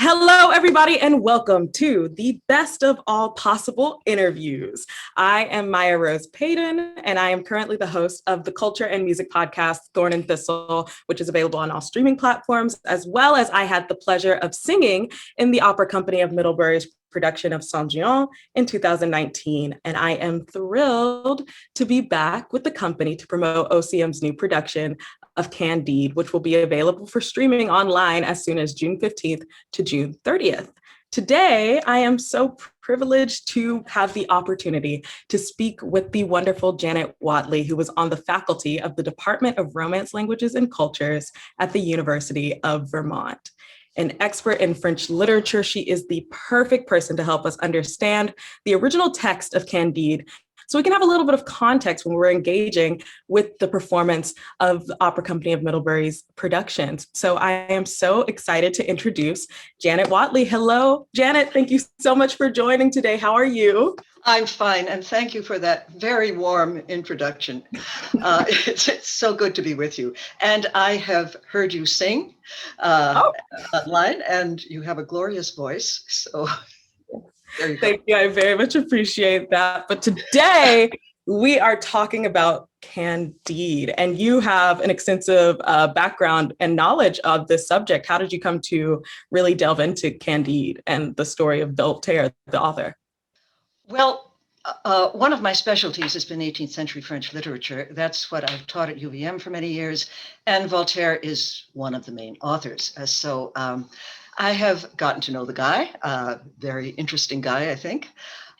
Hello, everybody, and welcome to the best of all possible interviews. I am Myah Rose Paden, and I am currently the host of the culture and music podcast, Thorn Thistle, which is available on all streaming platforms, as well as I had the pleasure of singing in the Opera Company of Middlebury's production of Saint Jean in 2019. And I am thrilled to be back with the company to promote OCM's new production of Candide, which will be available for streaming online as soon as June 15th to June 30th. Today, I am so privileged to have the opportunity to speak with the wonderful Janet Whatley, who was on the faculty of the Department of Romance Languages and Cultures at the University of Vermont. An expert in French literature, she is the perfect person to help us understand the original text of Candide, so we can have a little bit of context when we're engaging with the performance of the Opera Company of Middlebury's productions. So I am so excited to introduce Janet Whatley. Hello, Janet. Thank you so much for joining today. How are you? I'm fine, and thank you for that very warm introduction. It's so good to be with you. And I have heard you sing online, and you have a glorious voice. So there you go. Thank you. I very much appreciate that. But today we are talking about Candide, and you have an extensive background and knowledge of this subject. How did you come to really delve into Candide and the story of Voltaire, the author? Well, one of my specialties has been 18th century French literature. That's what I've taught at UVM for many years, and Voltaire is one of the main authors. So I have gotten to know the guy, very interesting guy, I think.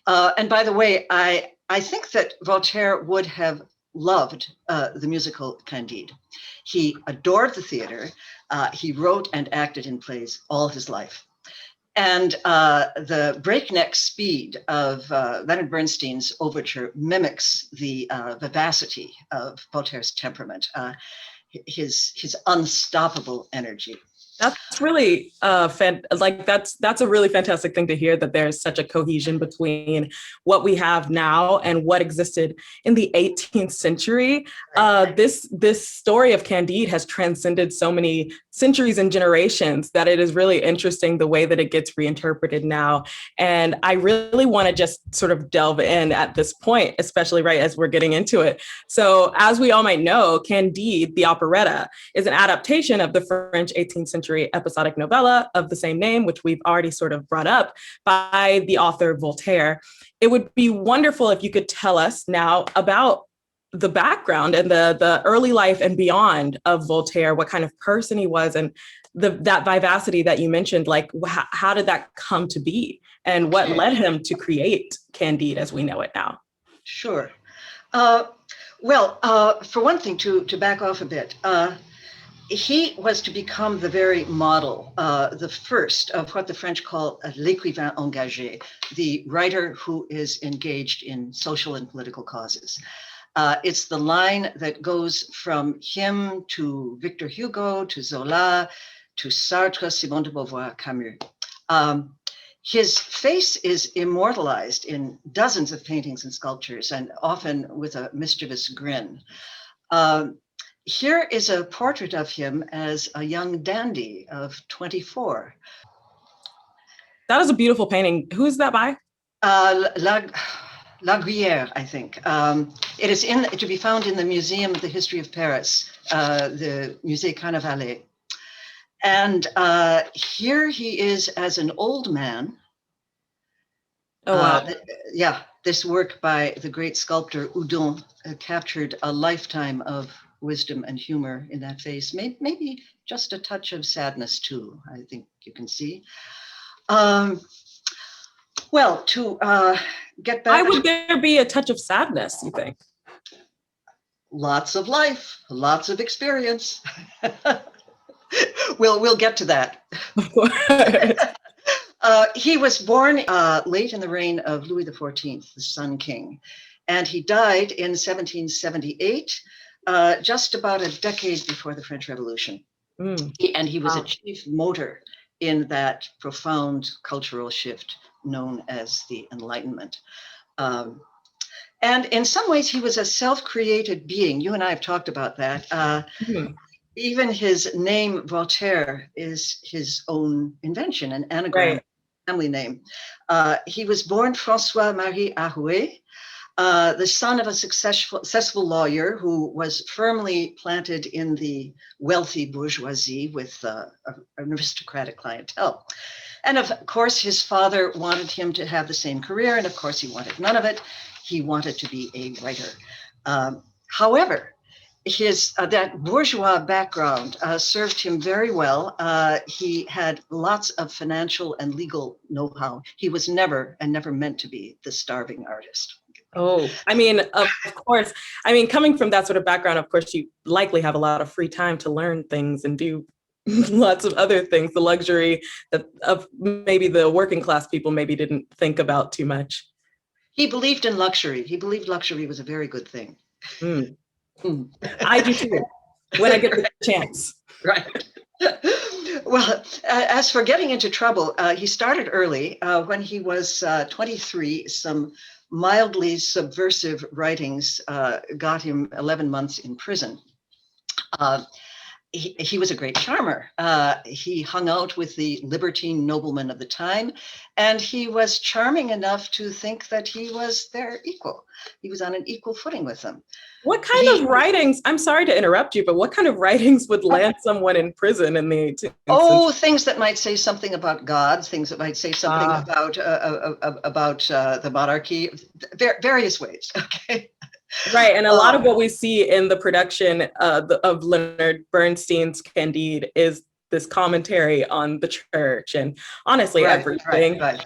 And by the way, I think that Voltaire would have loved the musical Candide. He adored the theater. He wrote and acted in plays all his life. And the breakneck speed of Leonard Bernstein's overture mimics the vivacity of Voltaire's temperament, his unstoppable energy. That's really that's a really fantastic thing to hear, that there's such a cohesion between what we have now and what existed in the 18th century. This story of Candide has transcended so many centuries and generations that it is really interesting the way that it gets reinterpreted now. And I really want to just sort of delve in at this point, especially right as we're getting into it. So as we all might know, Candide, the operetta, is an adaptation of the French 18th century episodic novella of the same name, which we've already sort of brought up, by the author Voltaire. It would be wonderful if you could tell us now about the background and the early life and beyond of Voltaire, what kind of person he was, and that vivacity that you mentioned, like how did that come to be, and what led him to create Candide as we know it now? Sure. Well, for one thing, to back off a bit, he was to become the very model, the first of what the French call l'écrivain engagé, the writer who is engaged in social and political causes. It's the line that goes from him to Victor Hugo, to Zola, to Sartre, Simone de Beauvoir, Camus. His face is immortalized in dozens of paintings and sculptures, and often with a mischievous grin. Here is a portrait of him as a young dandy of 24. That is a beautiful painting. Who is that by? La Gruyère, I think. It is to be found in the Museum of the History of Paris, the Musée Carnavalet. And here he is as an old man. Oh, wow. This work by the great sculptor Houdon captured a lifetime of wisdom and humor in that face, maybe just a touch of sadness too, I think you can see. Well, to get back. Why would there be a touch of sadness, you think? Lots of life, lots of experience. We'll get to that. Of course. He was born late in the reign of Louis XIV, the Sun King, and he died in 1778, just about a decade before the French Revolution. And he was a chief motor in that profound cultural shift known as the Enlightenment. And in some ways, he was a self-created being. You and I have talked about that. even his name, Voltaire, is his own invention, an anagram, Right. family name. He was born François-Marie Arouet, the son of a successful lawyer who was firmly planted in the wealthy bourgeoisie with an aristocratic clientele. And of course, his father wanted him to have the same career, and of course, he wanted none of it. He wanted to be a writer. However, his that bourgeois background served him very well. He had lots of financial and legal know-how. He was never meant to be the starving artist. Oh, I mean, of course. I mean, coming from that sort of background, of course, you likely have a lot of free time to learn things and do lots of other things, the luxury that of maybe the working class people maybe didn't think about too much. He believed in luxury. He believed luxury was a very good thing. Mm. I do too, when I get the chance. Right. Well, as for getting into trouble, he started early. When he was 23, some mildly subversive writings got him 11 months in prison. He was a great charmer. He hung out with the libertine noblemen of the time, and he was charming enough to think that he was their equal. He was on an equal footing with them. What kind of writings, I'm sorry to interrupt you, but what kind of writings would land someone in prison in the 18th century? Oh, things that might say something about God, things that might say something about the monarchy, various ways, okay? Right, and a lot of what we see in the production of Leonard Bernstein's Candide is this commentary on the church and honestly everything, but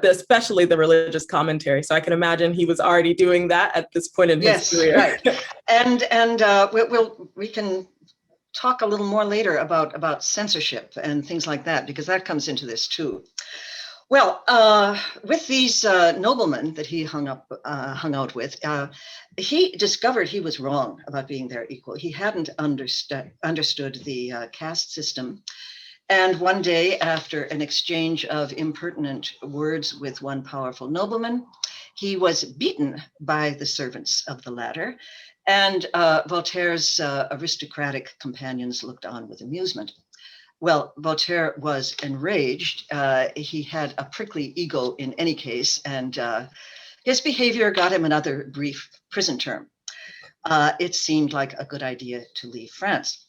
especially the religious commentary. So I can imagine he was already doing that at this point in his career. Right. And we can talk a little more later about censorship and things like that, because that comes into this too. Well, with these noblemen that he hung out with, he discovered he was wrong about being their equal. He hadn't understood the caste system. And one day, after an exchange of impertinent words with one powerful nobleman, he was beaten by the servants of the latter. And Voltaire's aristocratic companions looked on with amusement. Well, Voltaire was enraged. He had a prickly ego in any case, and his behavior got him another brief prison term. It seemed like a good idea to leave France.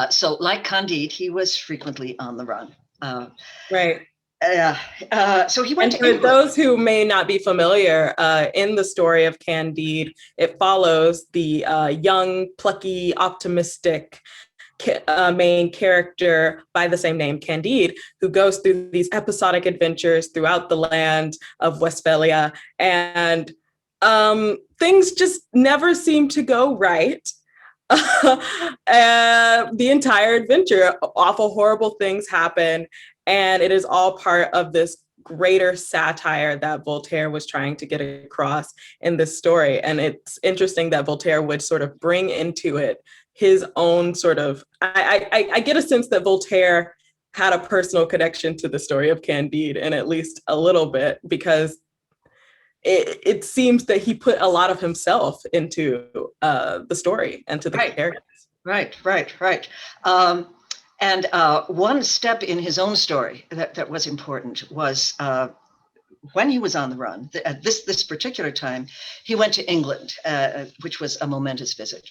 So like Candide, he was frequently on the run. Right. So he went to England. For those who may not be familiar, in the story of Candide, it follows the young, plucky, optimistic main character by the same name, Candide, who goes through these episodic adventures throughout the land of Westphalia, and things just never seem to go right. The entire adventure, awful, horrible things happen, and it is all part of this greater satire that Voltaire was trying to get across in this story. And it's interesting that Voltaire would sort of bring into it his own sort of, I get a sense that Voltaire had a personal connection to the story of Candide, and at least a little bit, because it seems that he put a lot of himself into the story and to the characters. Right. And one step in his own story that was important was when he was on the run, at this particular time, he went to England, which was a momentous visit.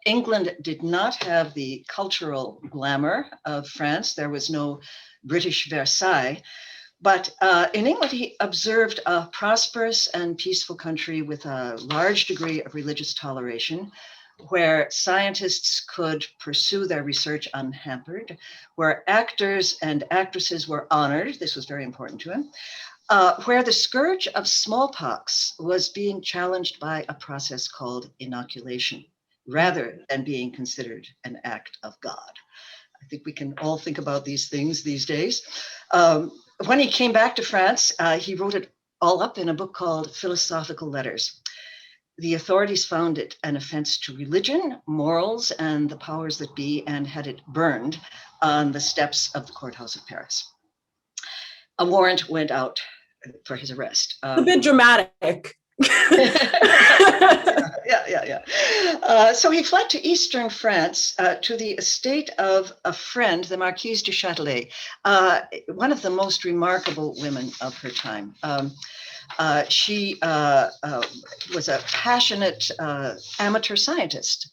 England did not have the cultural glamour of France. There was no British Versailles. But in England, he observed a prosperous and peaceful country with a large degree of religious toleration, where scientists could pursue their research unhampered, where actors and actresses were honored. This was very important to him. Where the scourge of smallpox was being challenged by a process called inoculation, rather than being considered an act of God. I think we can all think about these things these days. When he came back to France, he wrote it all up in a book called Philosophical Letters. The authorities found it an offense to religion, morals, and the powers that be, and had it burned on the steps of the courthouse of Paris. A warrant went out for his arrest. A bit dramatic. So he fled to eastern France to the estate of a friend, the Marquise de Châtelet, one of the most remarkable women of her time. She was a passionate amateur scientist.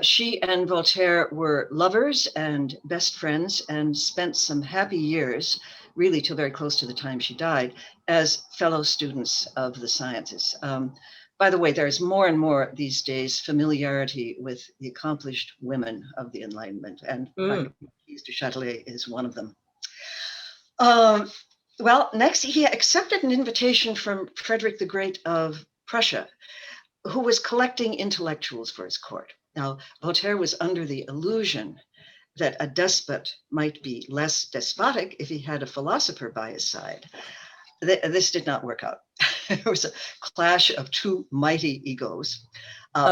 She and Voltaire were lovers and best friends and spent some happy years, really till very close to the time she died, as fellow students of the sciences. By the way, there's more and more these days familiarity with the accomplished women of the Enlightenment, and Marquise de Châtelet is one of them. Well, next he accepted an invitation from Frederick the Great of Prussia, who was collecting intellectuals for his court. Now, Voltaire was under the illusion that a despot might be less despotic if he had a philosopher by his side. This did not work out. It was a clash of two mighty egos.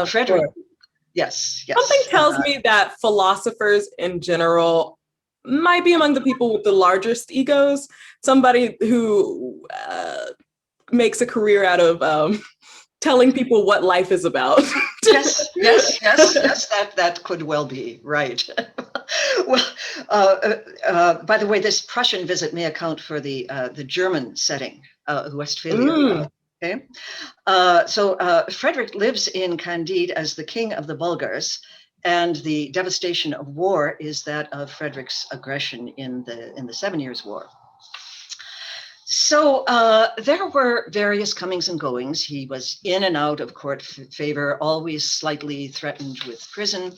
Frederick, yes. Something tells me that philosophers in general might be among the people with the largest egos. Somebody who makes a career out of telling people what life is about. Yes, that could well be, right. Well, by the way, this Prussian visit may account for the German setting, Westphalia. Okay, so Frederick lives in Candide as the king of the Bulgars, and the devastation of war is that of Frederick's aggression in the 7 Years' War. So there were various comings and goings. He was in and out of court favor, always slightly threatened with prison.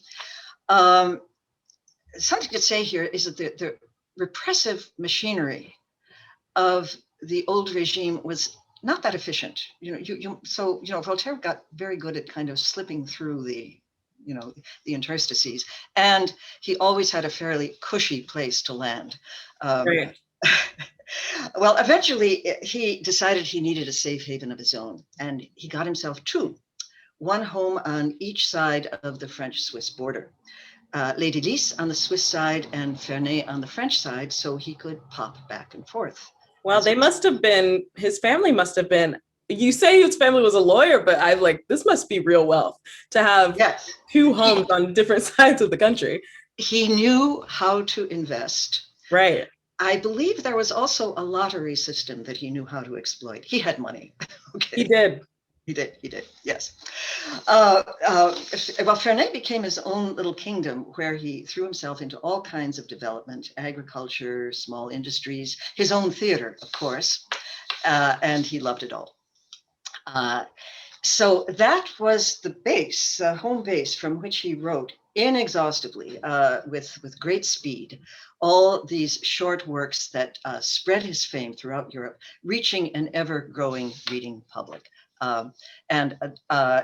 Something to say here is that the repressive machinery of the old regime was not that efficient. So Voltaire got very good at kind of slipping through the interstices, and he always had a fairly cushy place to land. Right. Well, eventually he decided he needed a safe haven of his own, and he got himself two, one home on each side of the French-Swiss border. Lady Lys on the Swiss side and Ferney on the French side, so he could pop back and forth. Well, his family must have been, you say his family was a lawyer, but this must be real wealth to have two homes on different sides of the country. He knew how to invest. Right. I believe there was also a lottery system that he knew how to exploit. He had money. Okay. He did, yes. Well, Ferney became his own little kingdom where he threw himself into all kinds of development, agriculture, small industries, his own theater, of course, and he loved it all. So that was the base, home base from which he wrote inexhaustively, with great speed, all these short works that spread his fame throughout Europe, reaching an ever-growing reading public. And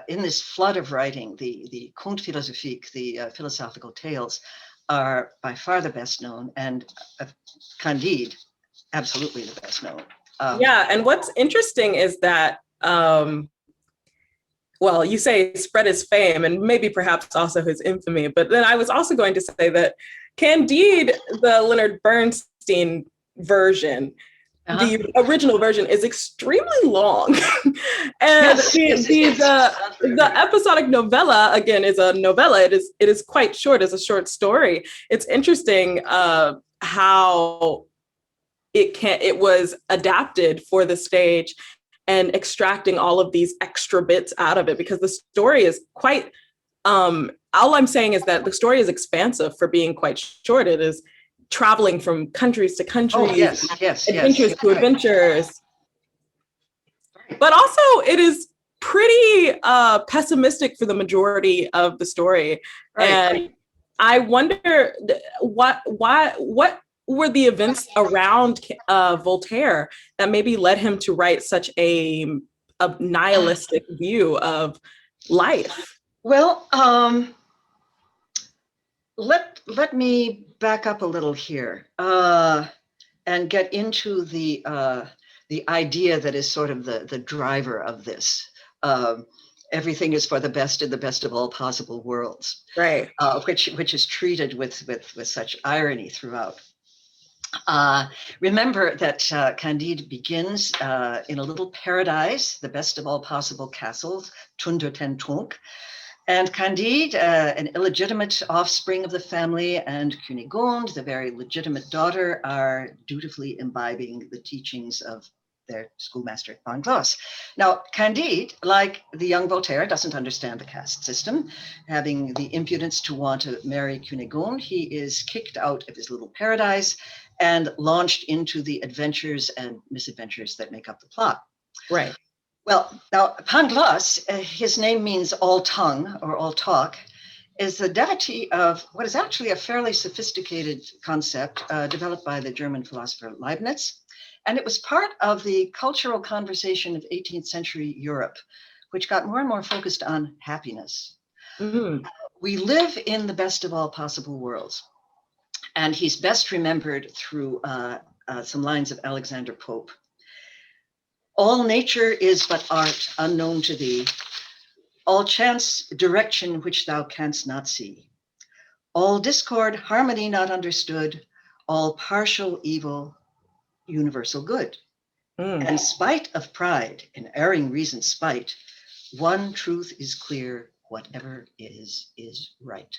in this flood of writing, the Contes philosophiques, the philosophical tales, are by far the best known, and Candide, absolutely the best known. And what's interesting is that, well, you say spread his fame and maybe perhaps also his infamy, but then I was also going to say that Candide, the Leonard Bernstein version, the original version is extremely long. And the episodic novella, again, is a novella. It is quite short, it's a short story. It's interesting how it was adapted for the stage and extracting all of these extra bits out of it, because the story is quite, all I'm saying is that the story is expansive for being quite short. It is traveling from countries to countries, adventures to adventures. But also it is pretty pessimistic for the majority of the story. And I wonder what were the events around Voltaire that maybe led him to write such a nihilistic view of life? Well, let me back up a little here and get into the idea that is sort of the driver of this. Everything is for the best in the best of all possible worlds, right? Which is treated with such irony throughout. Remember that Candide begins in a little paradise, the best of all possible castles, Tunder ten Tonk. And Candide, an illegitimate offspring of the family, and Cunegonde, the very legitimate daughter, are dutifully imbibing the teachings of their schoolmaster, Pangloss. Now, Candide, like the young Voltaire, doesn't understand the caste system. Having the impudence to want to marry Cunegonde, he is kicked out of his little paradise and launched into the adventures and misadventures that make up the plot. Right. Well, now Pangloss, his name means all tongue or all talk, is the devotee of what is actually a fairly sophisticated concept developed by the German philosopher Leibniz. And it was part of the cultural conversation of 18th century Europe, which got more and more focused on happiness. Mm-hmm. We live in the best of all possible worlds. And he's best remembered through some lines of Alexander Pope. All nature is but art unknown to thee, all chance direction which thou canst not see, all discord harmony not understood, all partial evil universal good. And spite of pride and erring reason's spite, one truth is clear, whatever is right.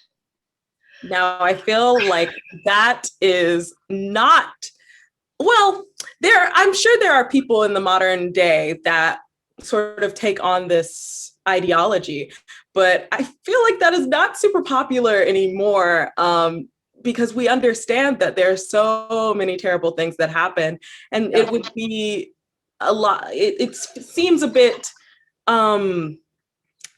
Now, I feel like that is not, well, I'm sure there are people in the modern day that sort of take on this ideology, but I feel like that is not super popular anymore, because we understand that there are so many terrible things that happen, and it would be a lot, it seems a bit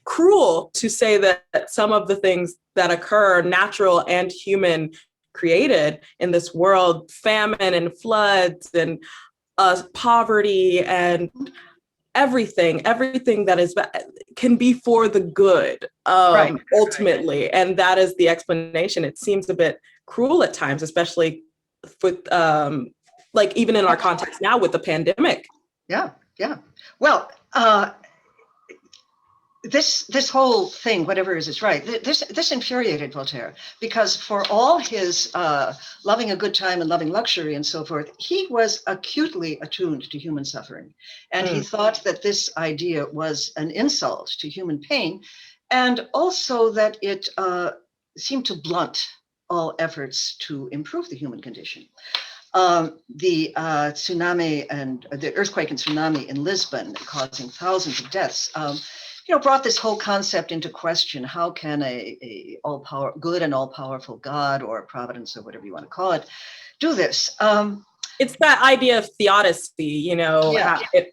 cruel to say that some of the things that occur, natural and human created in this world, famine and floods and poverty and everything that is can be for the good, ultimately. Right. And that is the explanation. It seems a bit cruel at times, especially with like even in our context now with the pandemic. Yeah. Well, this whole thing, whatever is right, this infuriated Voltaire, because for all his loving a good time and loving luxury and so forth, he was acutely attuned to human suffering. And he thought that this idea was an insult to human pain, and also that it seemed to blunt all efforts to improve the human condition. The tsunami and the earthquake and tsunami in Lisbon, causing thousands of deaths, brought this whole concept into question. How can a good and all-powerful God or providence or whatever you want to call it do this? It's that idea of theodicy,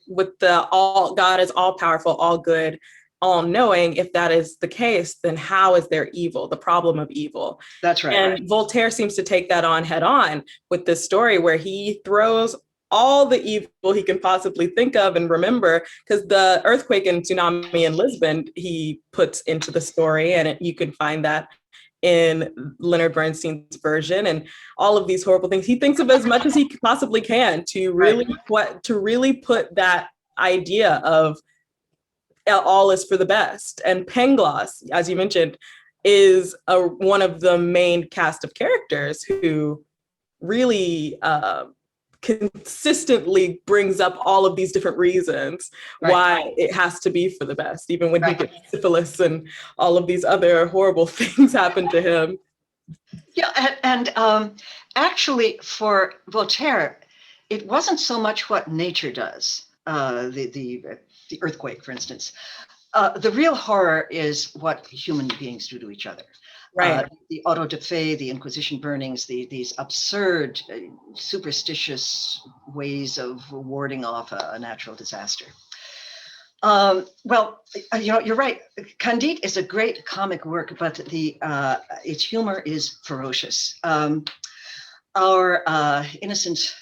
with God is all-powerful, all good, all-knowing. If that is the case, then how is there evil, the problem of evil? That's right. And Voltaire seems to take that on head on with this story where he throws all the evil he can possibly think of and remember, because the earthquake and tsunami in Lisbon he puts into the story, and you can find that in Leonard Bernstein's version, and all of these horrible things. He thinks of as much as he possibly can to really put that idea of all is for the best. And Pangloss, as you mentioned, is one of the main cast of characters who really consistently brings up all of these different reasons why it has to be for the best, even when he gets syphilis and all of these other horrible things happen to him. Yeah, and actually for Voltaire, it wasn't so much what nature does, the earthquake, for instance. The real horror is what human beings do to each other. Right. The auto da fe, the Inquisition burnings, these absurd, superstitious ways of warding off a natural disaster. Well, you're right. Candide is a great comic work, but its humor is ferocious. Our innocent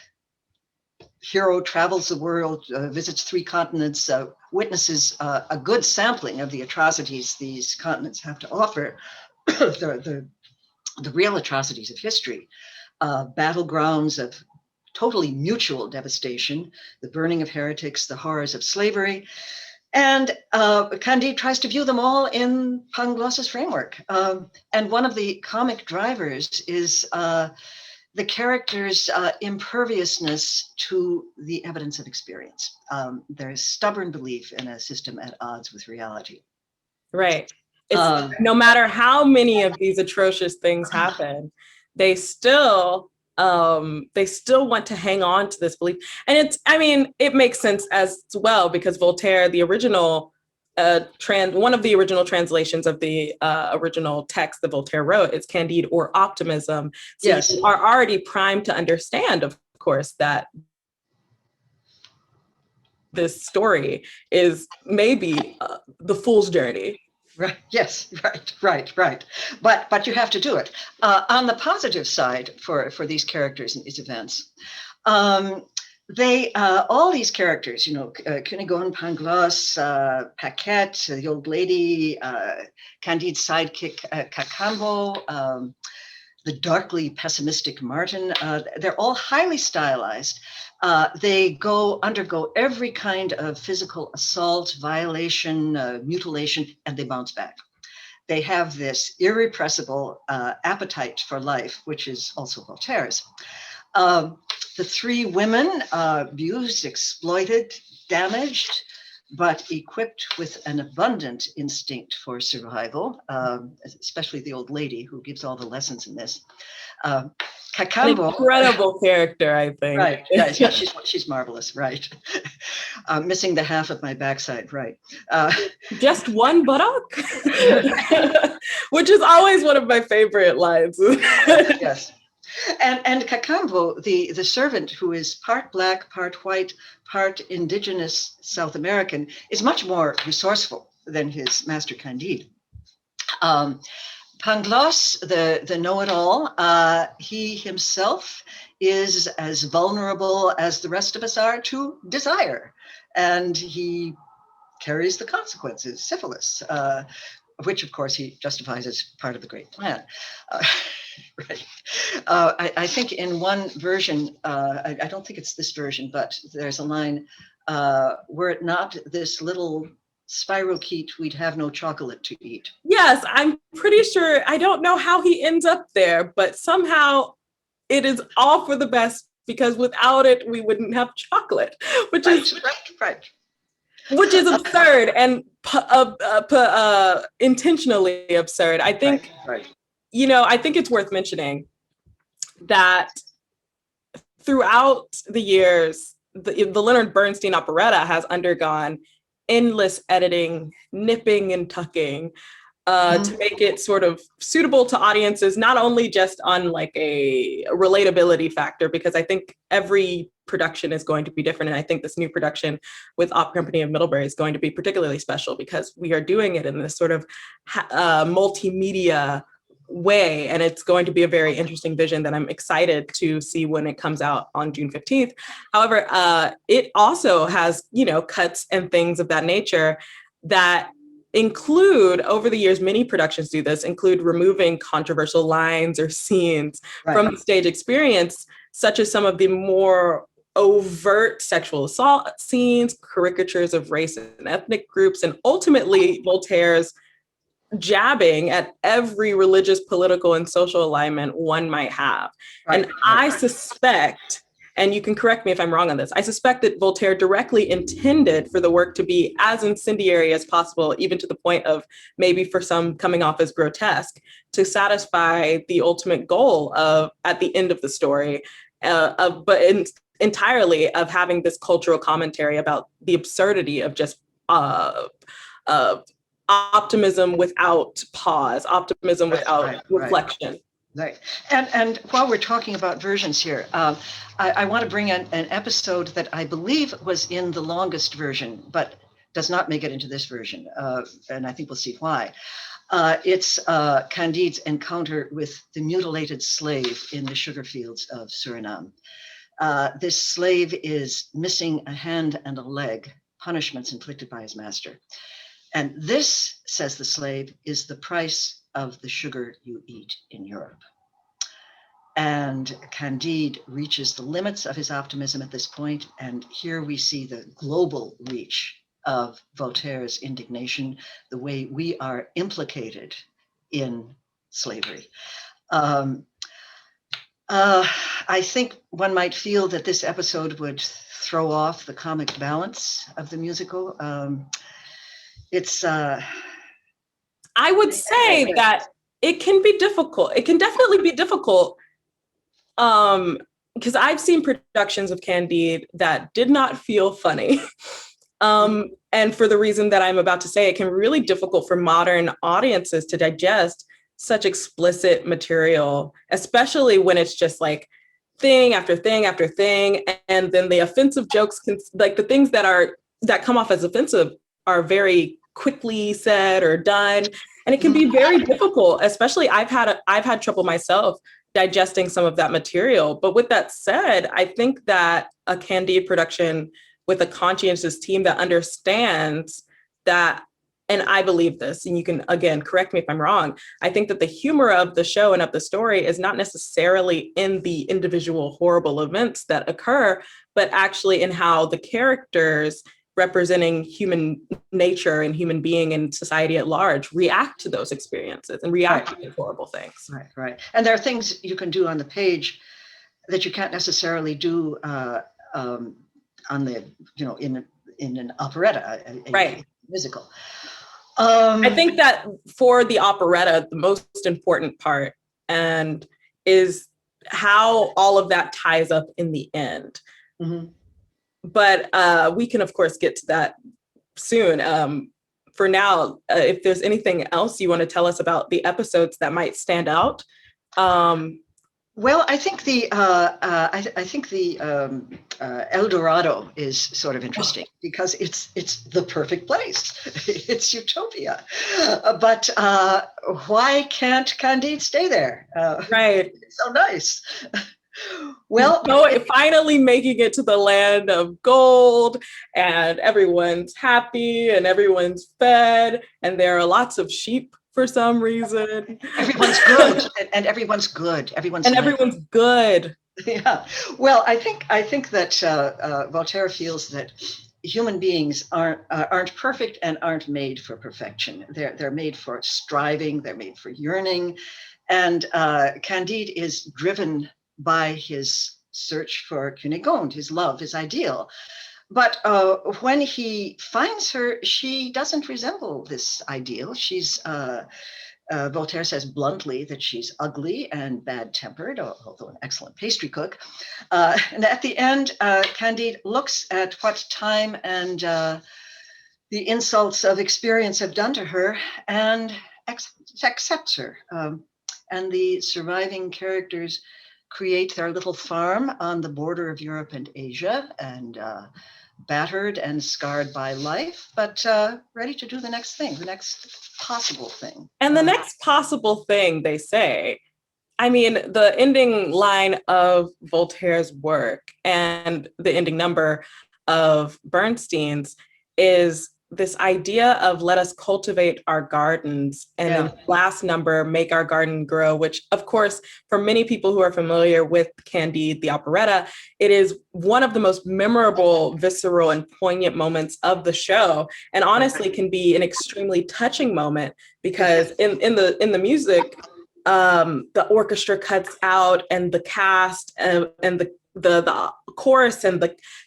hero travels the world, visits 3 continents, witnesses a good sampling of the atrocities these continents have to offer. The real atrocities of history, battlegrounds of totally mutual devastation, the burning of heretics, the horrors of slavery. And Candide tries to view them all in Pangloss's framework. And one of the comic drivers is the characters' imperviousness to the evidence of experience. There's stubborn belief in a system at odds with reality. Right. It's no matter how many of these atrocious things happen, they still want to hang on to this belief. And it makes sense as well, because Voltaire, the original one of the original translations of the original text that Voltaire wrote is Candide, or optimism. So yes, you are already primed to understand, of course, that this story is maybe the fool's journey. Right. Yes. Right. But you have to do it. On the positive side for these characters and these events, they all these characters, Cunégonde, Pangloss, Paquette, the old lady, Candide's sidekick, Cacambo, the darkly pessimistic Martin, they're all highly stylized. They undergo every kind of physical assault, violation, mutilation, and they bounce back. They have this irrepressible appetite for life, which is also Voltaire's. The three women, abused, exploited, damaged, but equipped with an abundant instinct for survival, especially the old lady who gives all the lessons in this. Cacambo, an incredible character, I think. Right, yeah, she's marvelous, right. Missing the half of my backside, right. Just one buttock? Which is always one of my favorite lines. Yes. And Cacambo, the servant, who is part black, part white, part indigenous South American, is much more resourceful than his master Candide. Pangloss, the know-it-all, he himself is as vulnerable as the rest of us are to desire, and he carries the consequences, syphilis, which of course he justifies as part of the great plan. Right. I think in one version, I don't think it's this version, but there's a line, were it not this little spirochete, we'd have no chocolate to eat. Yes, I'm pretty sure. I don't know how he ends up there, but somehow it is all for the best, because without it, we wouldn't have chocolate, which is right. Which is absurd and intentionally absurd. I think, right. I think it's worth mentioning that throughout the years, the Leonard Bernstein operetta has undergone endless editing, nipping and tucking, to make it sort of suitable to audiences, not only just on like a relatability factor, because I think every production is going to be different. And I think this new production with Opera Company of Middlebury is going to be particularly special, because we are doing it in this sort of multimedia way. And it's going to be a very interesting vision that I'm excited to see when it comes out on June 15th. However, it also has, cuts and things of that nature that include, over the years, many productions do this, include removing controversial lines or scenes from the stage experience, such as some of the more overt sexual assault scenes, caricatures of race and ethnic groups, and ultimately Voltaire's jabbing at every religious, political, and social alignment one might have. And I suspect, and you can correct me if I'm wrong on this, I suspect that Voltaire directly intended for the work to be as incendiary as possible, even to the point of maybe for some coming off as grotesque, to satisfy the ultimate goal of, at the end of the story, entirely of having this cultural commentary about the absurdity of just optimism without pause, optimism without reflection. Right. And while we're talking about versions here, I want to bring in an episode that I believe was in the longest version, but does not make it into this version. And I think we'll see why. It's Candide's encounter with the mutilated slave in the sugar fields of Suriname. This slave is missing a hand and a leg, punishments inflicted by his master. And this, says the slave, is the price of the sugar you eat in Europe. And Candide reaches the limits of his optimism at this point. And here we see the global reach of Voltaire's indignation, the way we are implicated in slavery. Uh, I think one might feel that this episode would throw off the comic balance of the musical. It's I would say that it can be difficult. It can definitely be difficult. Because I've seen productions of Candide that did not feel funny. And for the reason that I'm about to say, it can be really difficult for modern audiences to digest such explicit material, especially when it's just like thing after thing after thing. And then the offensive jokes can, like the things that come off as offensive are very quickly said or done. And it can be very difficult, especially I've had trouble myself digesting some of that material. But with that said, I think that a Candide production with a conscientious team that understands that, and I believe this, and you can again correct me if I'm wrong, I think that the humor of the show and of the story is not necessarily in the individual horrible events that occur, but actually in how the characters representing human nature and human being and society at large react to those experiences and react to horrible things. Right. And there are things you can do on the page that you can't necessarily do on the, in an operetta, a musical. I think that for the operetta, the most important part and is how all of that ties up in the end. Mm-hmm. But we can, of course, get to that soon. For now, if there's anything else you want to tell us about the episodes that might stand out. Well, I think the El Dorado is sort of interesting because it's the perfect place. It's utopia. But why can't Candide stay there? Right. It's so nice. Well, finally making it to the land of gold, and everyone's happy and everyone's fed, and there are lots of sheep for some reason. Everyone's good, and everyone's good. Everyone's good. Yeah. Well, I think that Voltaire feels that human beings aren't perfect and aren't made for perfection. They're made for striving. They're made for yearning, and Candide is driven by his search for Cunégonde, his love, his ideal. But when he finds her, she doesn't resemble this ideal. She's Voltaire says bluntly that she's ugly and bad-tempered, although an excellent pastry cook. And at the end, Candide looks at what time and the insults of experience have done to her and accepts her. And the surviving characters create their little farm on the border of Europe and Asia, and battered and scarred by life, but ready to do the next thing, the next possible thing. And the next possible thing, they say, I mean, the ending line of Voltaire's work and the ending number of Bernstein's is this idea of let us cultivate our gardens, and then last number, make our garden grow, which of course, for many people who are familiar with Candide, the operetta, it is one of the most memorable, visceral, and poignant moments of the show, and honestly can be an extremely touching moment because in the music, the orchestra cuts out and the cast and the chorus and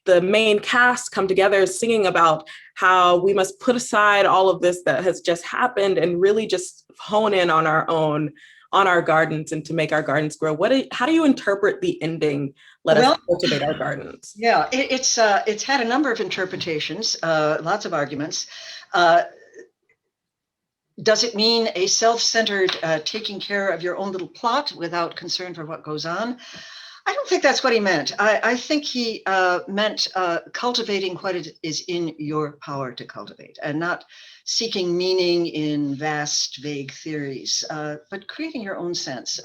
the main cast come together singing about how we must put aside all of this that has just happened and really just hone in on our gardens and to make our gardens grow. How do you interpret the ending? Let us cultivate our gardens. Yeah, it's had a number of interpretations, lots of arguments. Does it mean a self-centered taking care of your own little plot without concern for what goes on? I don't think that's what he meant. I think he meant cultivating what it is in your power to cultivate, and not seeking meaning in vast, vague theories, but creating your own sense.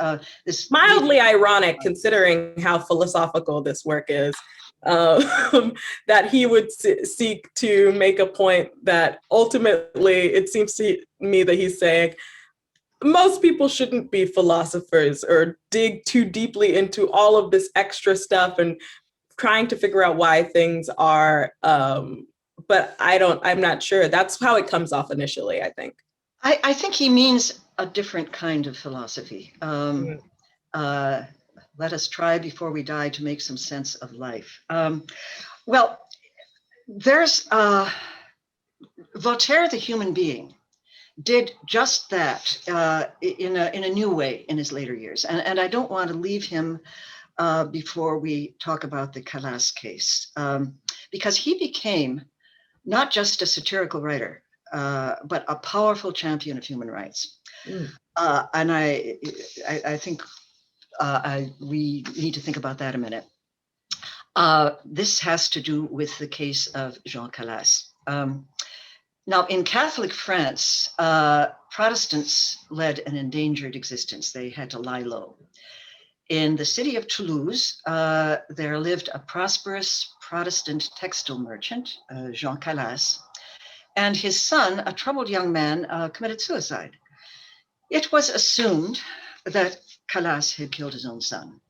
This mildly ironic, considering how philosophical this work is, that he would seek to make a point that ultimately, it seems to me that he's saying, most people shouldn't be philosophers or dig too deeply into all of this extra stuff and trying to figure out why things are. But I'm not sure. That's how it comes off initially, I think. I think he means a different kind of philosophy. Let us try before we die to make some sense of life. Well, there's Voltaire, the human being, did just that in a new way in his later years. And I don't want to leave him before we talk about the Calas case, because he became not just a satirical writer, but a powerful champion of human rights. And I think we need to think about that a minute. This has to do with the case of Jean Calas. Now, in Catholic France, Protestants led an endangered existence. They had to lie low. In the city of Toulouse, there lived a prosperous Protestant textile merchant, Jean Calas, and his son, a troubled young man, committed suicide. It was assumed that Calas had killed his own son.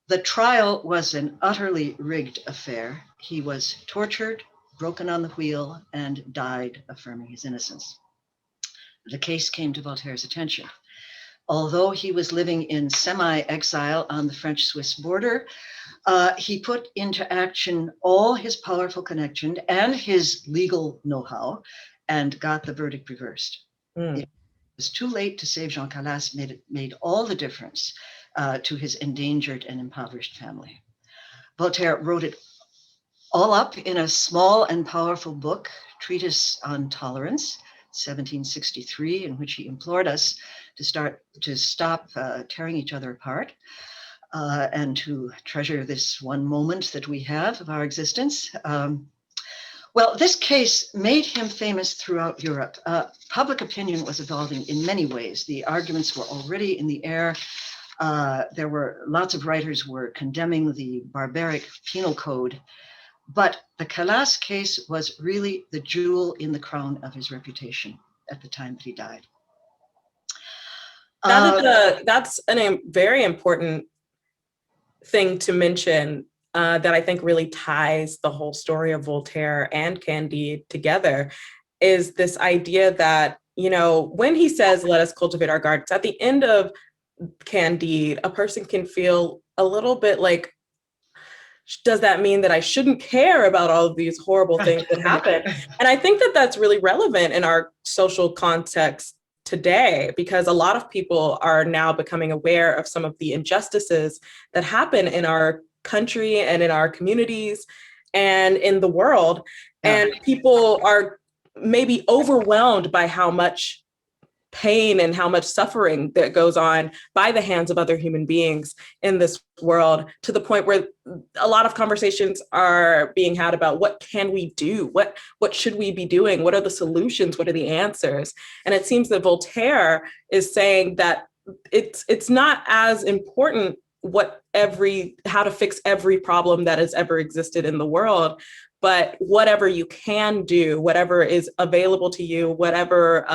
The trial was an utterly rigged affair. He was tortured, broken on the wheel, and died affirming his innocence. The case came to Voltaire's attention. Although he was living in semi-exile on the French-Swiss border, he put into action all his powerful connection and his legal know-how and got the verdict reversed. It was too late to save Jean Calas, made all the difference to his endangered and impoverished family. Voltaire wrote it all up in a small and powerful book, Treatise on Tolerance, 1763, in which he implored us to stop tearing each other apart and to treasure this one moment that we have of our existence. Well, this case made him famous throughout Europe. Public opinion was evolving in many ways. The arguments were already in the air. There were lots of writers were condemning the barbaric penal code. But the Calas case was really the jewel in the crown of his reputation at the time that he died. That's a very important thing to mention that I think really ties the whole story of Voltaire and Candide together, is this idea that, you know, when he says, let us cultivate our gardens, at the end of Candide, a person can feel a little bit like, does that mean that I shouldn't care about all of these horrible things that happen? And I think that that's really relevant in our social context today, because a lot of people are now becoming aware of some of the injustices that happen in our country and in our communities and in the world. And people are maybe overwhelmed by how much pain and how much suffering that goes on by the hands of other human beings in this world, to the point where a lot of conversations are being had about what can we do? What should we be doing? What are the solutions? What are the answers? And it seems that Voltaire is saying that it's not as important how to fix every problem that has ever existed in the world, but whatever you can do, whatever is available to you, whatever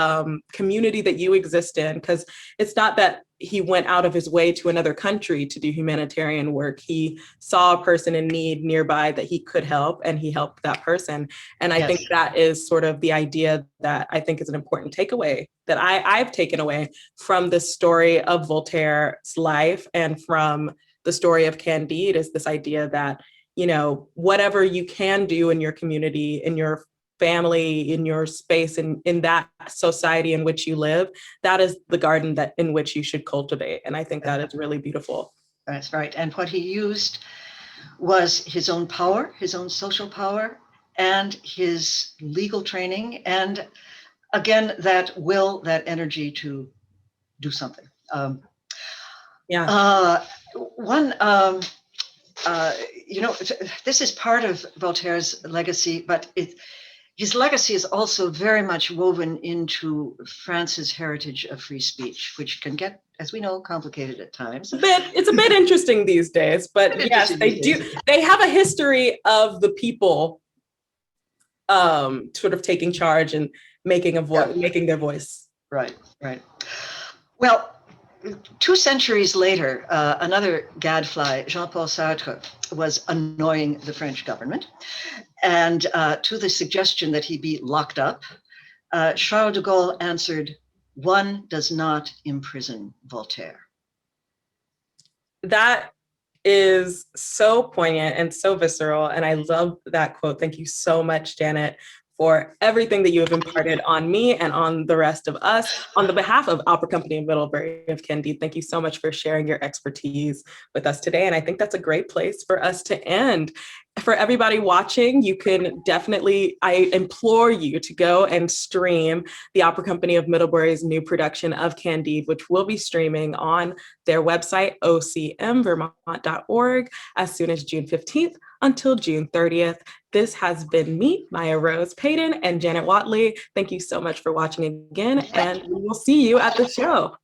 community that you exist in, because it's not that he went out of his way to another country to do humanitarian work. He saw a person in need nearby that he could help, and he helped that person. And I think that is sort of the idea that I think is an important takeaway that I've taken away from this story of Voltaire's life and from the story of Candide, is this idea that, you know, whatever you can do in your community, in your family, in your space, in that society in which you live, that is the garden in which you should cultivate. And I think that is really beautiful. That's right. And what he used was his own power, his own social power, and his legal training. And again, that will, that energy to do something. This is part of Voltaire's legacy, but his legacy is also very much woven into France's heritage of free speech, which can get, as we know, complicated at times. It's a bit interesting these days, but yes, they do. They have a history of the people sort of taking charge and making their voice. Right. Well, 2 centuries later, another gadfly, Jean-Paul Sartre, was annoying the French government. And to the suggestion that he be locked up, Charles de Gaulle answered, "One does not imprison Voltaire." That is so poignant and so visceral. And I love that quote. Thank you so much, Janet, for everything that you have imparted on me and on the rest of us. On the behalf of Opera Company of Middlebury of Candide, thank you so much for sharing your expertise with us today. And I think that's a great place for us to end. For everybody watching, you can definitely, I implore you to go and stream the Opera Company of Middlebury's new production of Candide, which will be streaming on their website, ocmvermont.org, as soon as June 15th until June 30th. This has been me, Myah Rose Paden, and Janet Whatley. Thank you so much for watching again, and we will see you at the show.